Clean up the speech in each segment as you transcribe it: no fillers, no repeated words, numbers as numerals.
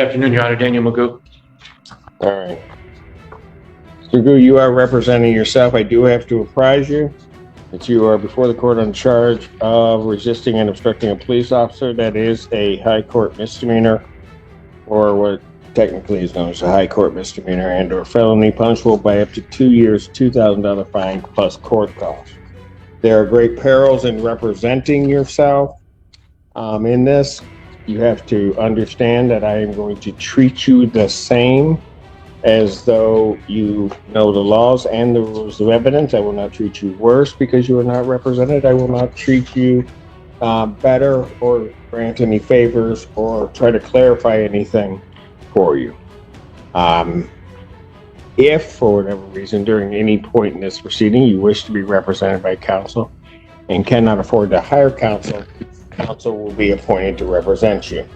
afternoon, Your Honor. Daniel Magoo. All right. Mr. Magoo, you are representing yourself. I do have to apprise you that you are before the court on charge of resisting and obstructing a police officer. That is a high court misdemeanor, or what technically is known as a high court misdemeanor and or felony, punishable by up to 2 years, $2,000 fine plus court costs. There are great perils in representing yourself. In this, you have to understand that I am going to treat you the same as though you know the laws and the rules of evidence. I will not treat you worse because you are not represented. I will not treat you better or grant any favors or try to clarify anything for you. If, for whatever reason, during any point in this proceeding, you wish to be represented by counsel and cannot afford to hire counsel, counsel will be appointed to represent you.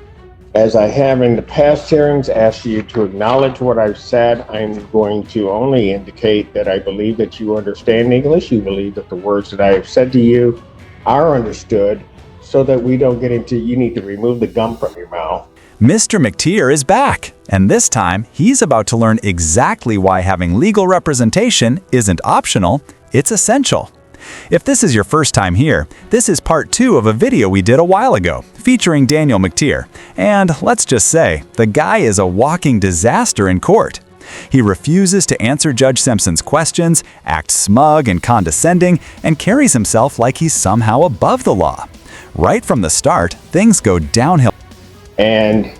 As I have in the past hearings asked you to acknowledge what I've said, I'm going to only indicate that I believe that you understand English. You believe that the words that I have said to you are understood, so that we don't get into, you need to remove the gum from your mouth. Mr. McTeer is back, and this time he's about to learn exactly why having legal representation isn't optional, it's essential. If this is your first time here, this is part 2 of a video we did a while ago featuring Daniel McTeer, and let's just say, the guy is a walking disaster in court. He refuses to answer Judge Simpson's questions, acts smug and condescending, and carries himself like he's somehow above the law. Right from the start, things go downhill. And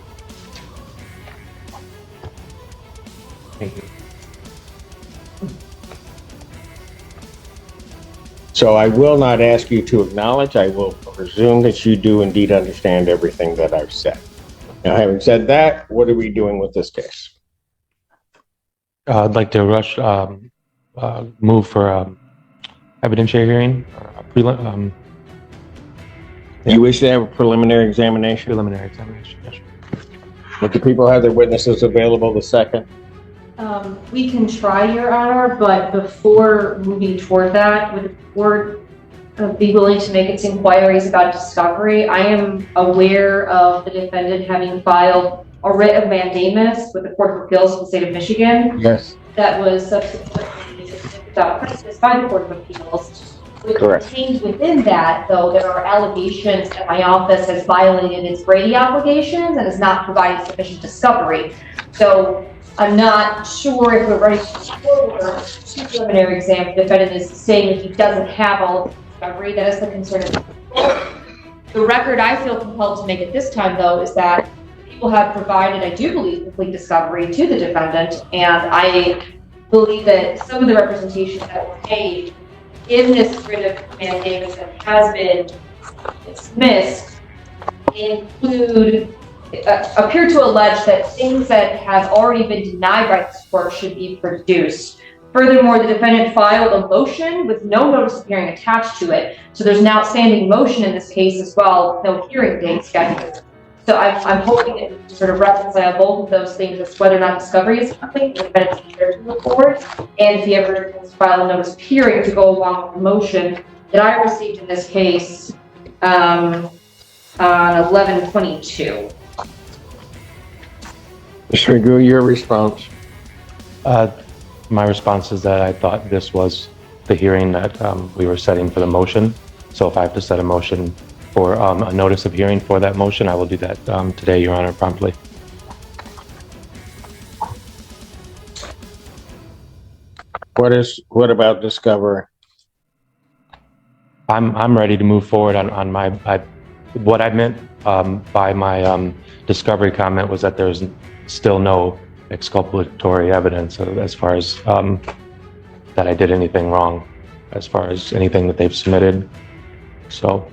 so I will not ask you to acknowledge. I will presume that you do indeed understand everything that I've said. Now, having said that, what are we doing with this case? I'd like to move for evidentiary hearing. You wish to have a preliminary examination? Preliminary examination, yes. Would the people have their witnesses available the second? We can try, Your Honor, but before moving toward that, would the court be willing to make its inquiries about discovery? I am aware of the defendant having filed a writ of mandamus with the Court of Appeals of the state of Michigan. Yes. That was subsequently without prejudice by the Court of Appeals. Correct. Contained within that, though, there are allegations that my office has violated its Brady obligations and has not provided sufficient discovery. So I'm not sure if we're ready to move forward to preliminary exam. The defendant is saying that he doesn't have all of the discovery. That is the concern of the court. The record I feel compelled to make at this time, though, is that people have provided, I do believe, complete discovery to the defendant, and I believe that some of the representations that were made in this writ of mandamus that has been dismissed appear to allege that things that have already been denied by this court should be produced. Furthermore, the defendant filed a motion with no notice of hearing attached to it. So there's an outstanding motion in this case as well, no hearing date scheduled. So I'm hoping that we can sort of reconcile both of those things as whether or not discovery is complete, the defendant's prepared to move forward, and if he ever has filed a notice of hearing to go along with the motion that I received in this case on 11/22. Mr. Magoo, your response? My response is that I thought this was the hearing that we were setting for the motion. So if I have to set a motion for a notice of hearing for that motion, I will do that today, Your Honor, promptly. What about discovery? I'm ready to move forward on my. What I meant by my discovery comment was that there's still no exculpatory evidence as far as that I did anything wrong, as far as anything that they've submitted. So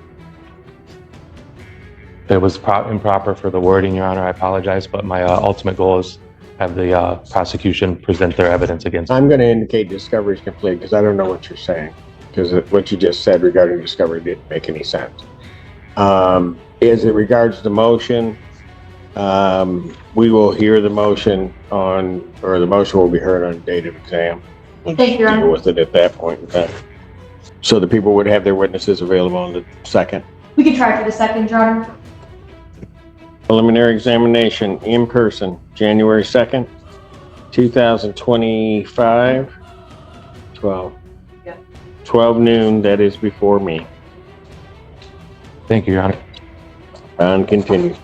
it was improper for the wording, Your Honor. I apologize, but my ultimate goal is have the prosecution present their evidence against me. I'm going to indicate discovery is complete because I don't know what you're saying, because what you just said regarding discovery didn't make any sense. As it regards the motion, we will hear the motion the motion will be heard on date of exam. Thank you, Your Honor. Deal with it at that point in time. So the people would have their witnesses available on the second. We could try for the second, Your Honor. Preliminary examination in person, January 2nd, 2025, 12. Yeah. 12 noon, that is before me. Thank you, Your Honor. On continue.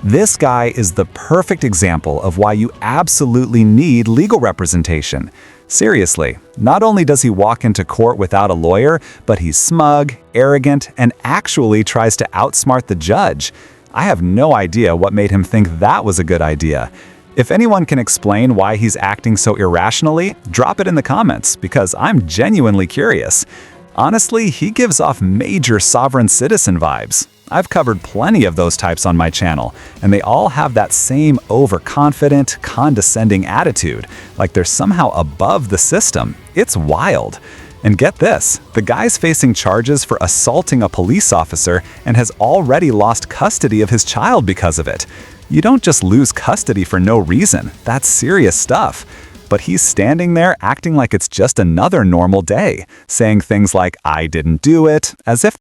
This guy is the perfect example of why you absolutely need legal representation. Seriously, not only does he walk into court without a lawyer, but he's smug, arrogant, and actually tries to outsmart the judge. I have no idea what made him think that was a good idea. If anyone can explain why he's acting so irrationally, drop it in the comments, because I'm genuinely curious. Honestly, he gives off major sovereign citizen vibes. I've covered plenty of those types on my channel, and they all have that same overconfident, condescending attitude, like they're somehow above the system. It's wild. And get this, the guy's facing charges for assaulting a police officer and has already lost custody of his child because of it. You don't just lose custody for no reason. That's serious stuff. But he's standing there acting like it's just another normal day, saying things like, "I didn't do it," as if